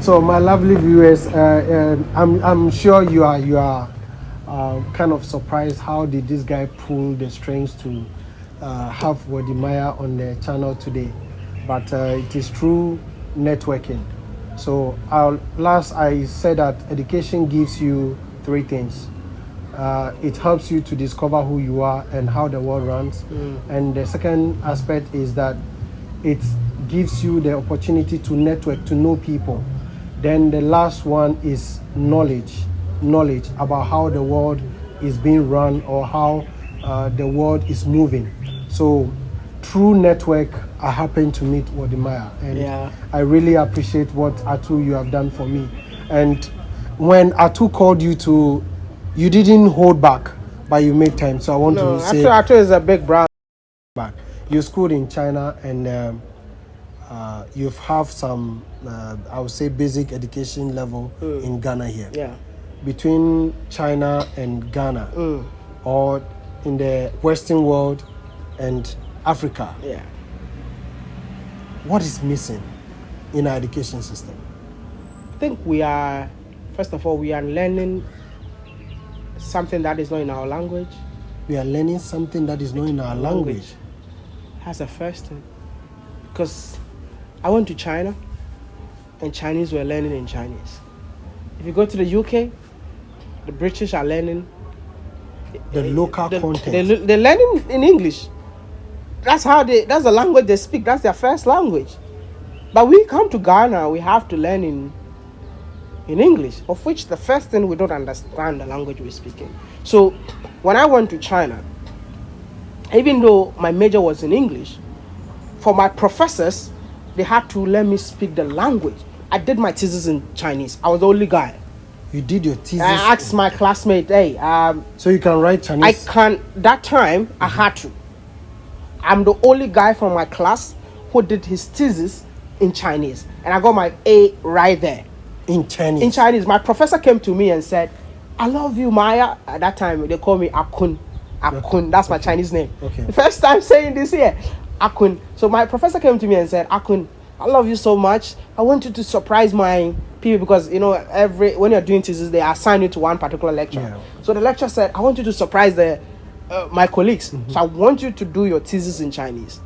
So my lovely viewers, I'm sure you are kind of surprised. How did this guy pull the strings to have Wode on the channel today? But it is through networking. So I said that education gives you three things. It helps you to discover who you are and how the world runs. And the second aspect is that it gives you the opportunity to network, to know people. Then the last one is knowledge about how the world is being run or how the world is moving. So through network, I happened to meet Wode, and I really appreciate what Atu you have done for me. And when Atu called you you didn't hold back, but you made time. So I want to say, Atu is a big brand. Back. You schooled in China, and you have some, I would say, basic education level in Ghana here. Yeah. Between China and Ghana, or in the Western world and Africa, what is missing in our education system? I think first of all, we are learning something that is not in our language. We are learning something that is not in our language. That's the first thing. Because I went to China, and Chinese were learning in Chinese. If you go to the UK, the British are learning the local content. They're learning in English. That's the language they speak. That's their first language. But we come to Ghana, we have to learn in English, of which the first thing, we don't understand the language we're speaking. So when I went to China, even though my major was in English, for my professors, they had to let me speak the language. I did my thesis in Chinese. I was the only guy. You did your thesis? I asked my classmate, hey. So you can write Chinese? That time, I had to. I'm the only guy from my class who did his thesis in Chinese. And I got my A right there. In Chinese? In Chinese. My professor came to me and said, I love you, Maya. At that time, they call me Akun. Akun, that's my Chinese name. Okay. The first time saying this here, Akun. So my professor came to me and said, Akun, I love you so much. I want you to surprise my people, because when you're doing thesis, they assign you to one particular lecture. Yeah. So the lecturer said, I want you to surprise my colleagues. So I want you to do your thesis in Chinese.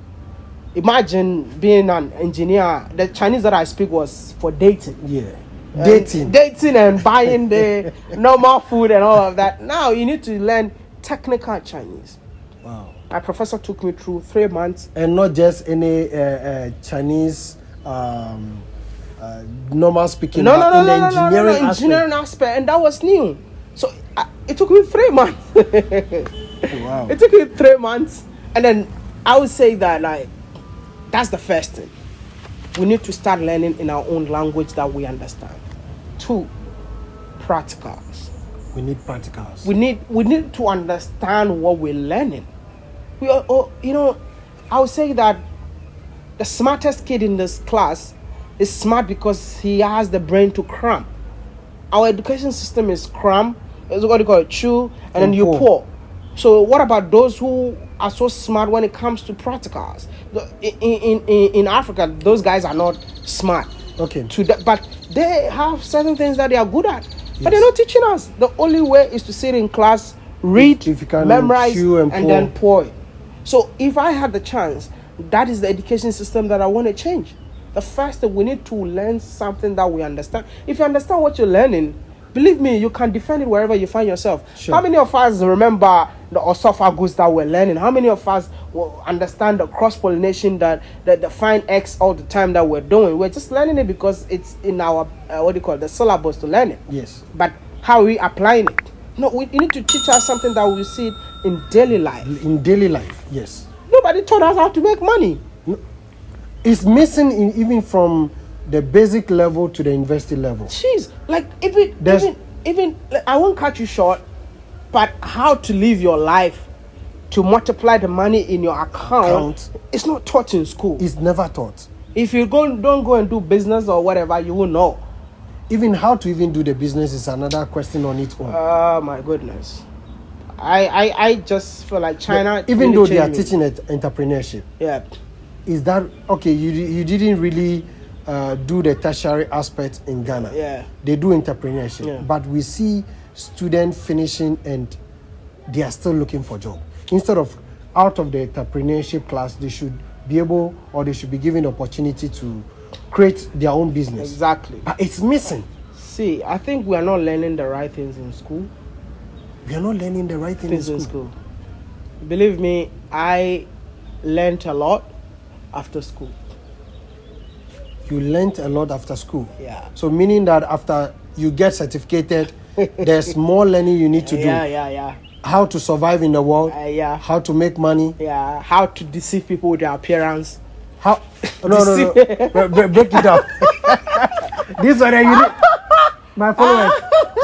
Imagine being an engineer. The Chinese that I speak was for dating. Yeah. Dating and buying the normal food and all of that. Now you need to learn technical Chinese. Wow. My professor took me through 3 months. And not just any Chinese normal speaking, no, engineering aspect. And that was new. So it took me 3 months. Wow. It took me 3 months. And then I would say that that's the first thing. We need to start learning in our own language that we understand. 2, practicals. We need practicals. We need to understand what we're learning. I would say that the smartest kid in this class is smart because he has the brain to cram. Our education system is cram. It's what you call it, chew, and then you pour. So what about those who are so smart when it comes to practicals? In Africa, those guys are not smart. Okay. But they have certain things that they are good at. Yes. But they're not teaching us. The only way is to sit in class, read, if you can memorize, and pour. then pour it. So if I had the chance, that is the education system that I want to change. The first thing, we need to learn something that we understand. If you understand what you're learning, believe me, you can defend it wherever you find yourself. Sure. How many of us remember the esophagus that we're learning? How many of us will understand the cross-pollination that define X all the time that we're doing? We're just learning it because it's in our, the syllabus to learn it. Yes. But how are we applying it? No, you need to teach us something that we see it in daily life. In daily life, yes. Nobody taught us how to make money. No. It's missing even from the basic level to the university level. Jeez, even I won't cut you short, but how to live your life to multiply the money in your account, it's not taught in school. It's never taught. If you don't go and do business or whatever, you will know. Even how to even do the business is another question on its own. Oh my goodness. I just feel like China, even though they are teaching entrepreneurship, yeah, is that okay? You didn't really do the tertiary aspect in Ghana. Yeah. They do entrepreneurship, Yeah. but we see students finishing and they are still looking for job. Instead of out of the entrepreneurship class, they should be able, or they should be given the opportunity to create their own business. Exactly. But it's missing. See, I think we are not learning the right things in school. We are not learning the right thing in school. Believe me, I learned a lot after school. You learned a lot after school. Yeah. So meaning that after you get certificated, there's more learning you need to do. Yeah. How to survive in the world. Yeah. How to make money. Yeah. How to deceive people with their appearance. How? No. Break it up. This one, my followers.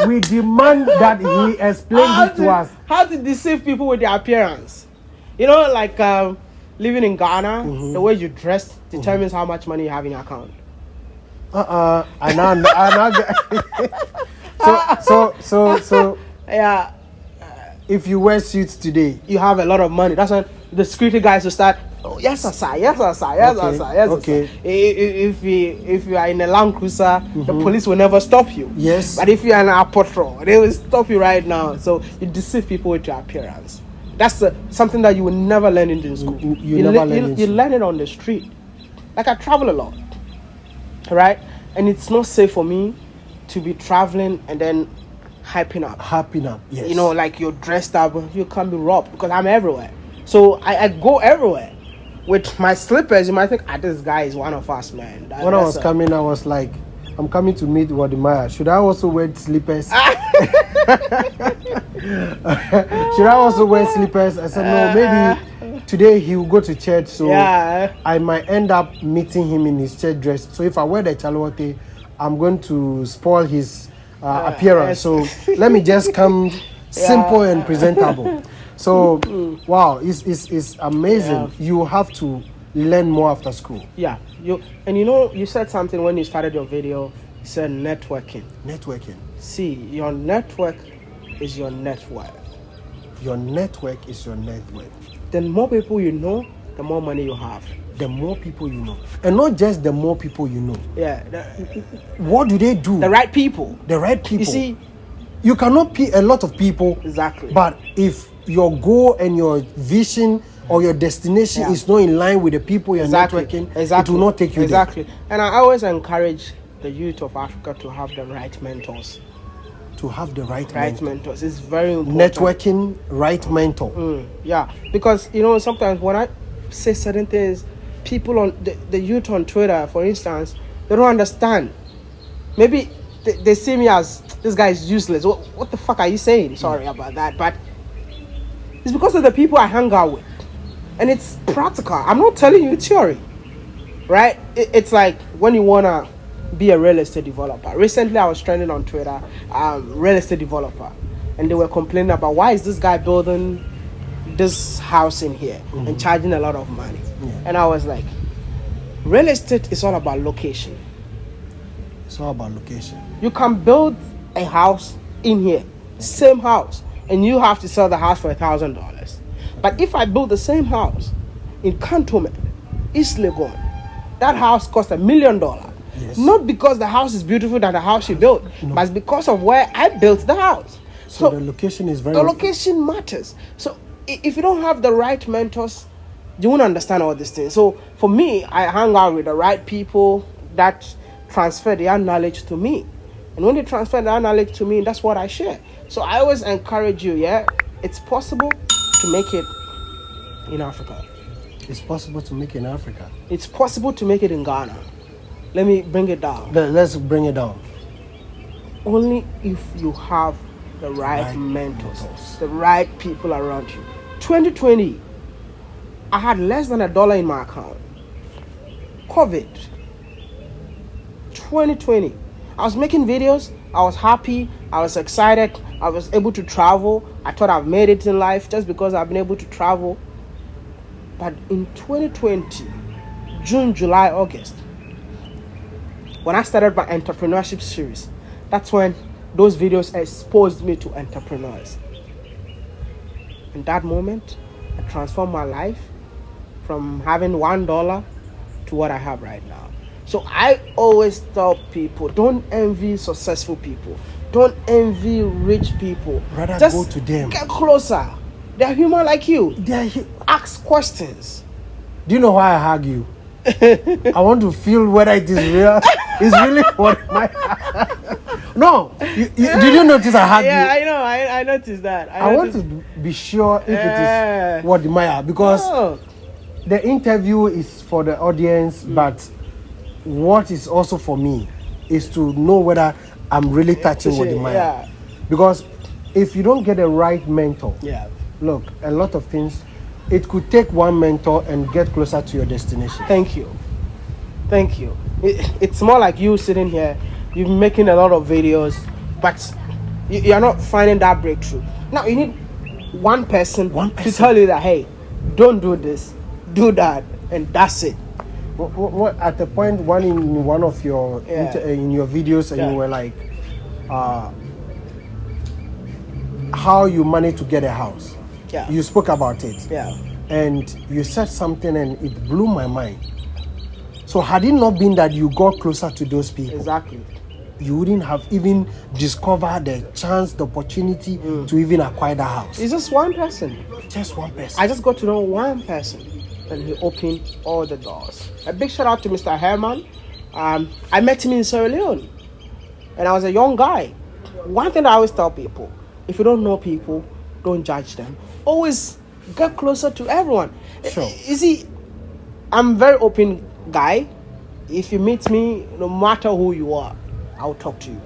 We demand that he explain this to us. How to deceive people with their appearance. You know, like living in Ghana, the way you dress determines how much money you have in your account. So yeah. If you wear suits today, you have a lot of money. That's when the security guys will start. Oh, yes, sir. Okay. If you are in a Land Cruiser, the police will never stop you. Yes. But if you are in a patrol, they will stop you right now. So you deceive people with your appearance. That's something that you will never learn in school. You learn it on the street. Like I travel a lot, right? And it's not safe for me to be traveling and then hyping up. Yes. You know, like you're dressed up, you can't be robbed because I'm everywhere. So I go everywhere with my slippers. You might think, this guy is one of us, man. When I was coming, I was like, I'm coming to meet Wode Maya. Should I also wear slippers? Should I also wear slippers? I said, no, maybe today he will go to church. So I might end up meeting him in his church dress. So if I wear the chalote, I'm going to spoil his appearance. So let me just come simple and presentable. So wow, it's amazing. Yeah. You have to learn more after school. Yeah, you said something when you started your video. You said networking. See, your network is your net worth. Your network is your net worth. The more people you know, the more money you have. The more people you know, and not just the more people you know. Yeah. What do they do? The right people. You see, you cannot pay a lot of people. Exactly. But if your goal and your vision or your destination is not in line with the people you're networking, it will not take you there. And I always encourage the youth of Africa to have the right mentors. To have the right mentors. It's very important. Networking, right mentor. Yeah, because sometimes when I say certain things, people on the youth on Twitter, for instance, they don't understand. Maybe they see me as, this guy is useless. What the fuck are you saying? Sorry about that, but it's because of the people I hang out with, and it's practical. I'm not telling you theory, right? It's like when you wanna be a real estate developer. Recently, I was trending on Twitter, real estate developer, and they were complaining about why is this guy building this house in here and charging a lot of money. And I was like, real estate is all about location. It's all about location. You can build a house in here, same house, and you have to sell the house for $1,000. But if I build the same house in Cantonment, East Legon, that house costs $1 million. Yes. Not because the house is beautiful than the house you built, but it's because of where I built the house. So the location is very... The location matters. So if you don't have the right mentors, you won't understand all these things. So for me, I hang out with the right people that transfer their knowledge to me. And when they transfer their knowledge to me, that's what I share. So I always encourage you, it's possible to make it in Africa. It's possible to make it in Africa. It's possible to make it in Ghana. Let me bring it down. Let's bring it down. Only if you have the right mentors, the right people around you. 2020, I had less than $1 in my account. COVID. 2020, I was making videos. I was happy. I was excited. I was able to travel. I thought I've made it in life just because I've been able to travel. But in 2020, June, July, August, when I started my entrepreneurship series, that's when those videos exposed me to entrepreneurs. In that moment, I transformed my life from having $1 to what I have right now. So I always tell people, don't envy successful people. Don't envy rich people. Rather just go to them. Get closer. They're human like you. They Ask questions. Do you know why I hug you? I want to feel whether it is real. It's really what my. No, did you notice I hug you? Yeah, I know. I noticed that. I want to be sure if it is Wode Maya, because the interview is for the audience, but what is also for me is to know whether I'm really touching Wode Maya. Yeah. Because if you don't get a right mentor, look, a lot of things, it could take one mentor and get closer to your destination. Thank you. It's more like you sitting here, you're making a lot of videos, but you're not finding that breakthrough. Now you need one person to tell you that, hey, don't do this, do that, and that's it. What at the point in one of your in your videos, and you were like, how you managed to get a house. Yeah. You spoke about it. Yeah. And you said something, and it blew my mind. So had it not been that you got closer to those people, exactly, you wouldn't have even discovered the chance, the opportunity to even acquire the house. It's just one person. Just one person. I just got to know one person, and he opened all the doors. A big shout out to Mr. Herman. I met him in Sierra Leone, and I was a young guy. One thing I always tell people: if you don't know people, don't judge them. Always get closer to everyone. Sure. You see, I'm a very open guy. If you meet me, no matter who you are, I'll talk to you.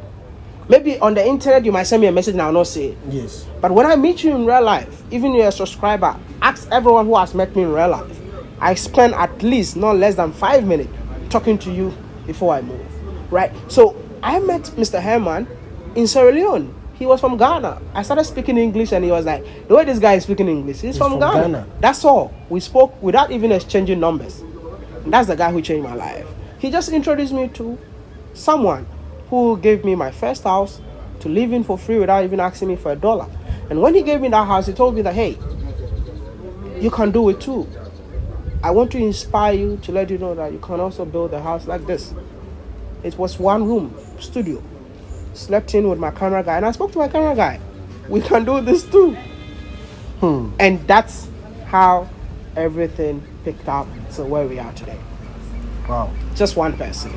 Maybe on the internet you might send me a message and I'll not say it. Yes. But when I meet you in real life, even you're a subscriber, ask everyone who has met me in real life. I spend at least not less than 5 minutes talking to you before I move. Right? So I met Mr. Herman in Sierra Leone. He was from Ghana. I started speaking English and he was like, the way this guy is speaking English, he's from Ghana. That's all. We spoke without even exchanging numbers. And that's the guy who changed my life. He just introduced me to someone who gave me my first house to live in for free without even asking me for $1. And when he gave me that house, he told me that, hey, you can do it too. I want to inspire you to let you know that you can also build a house like this. It was one room, studio. Slept in with my camera guy, and I spoke to my camera guy. We can do this too. And that's how everything picked up to where we are today. Wow. Just one person.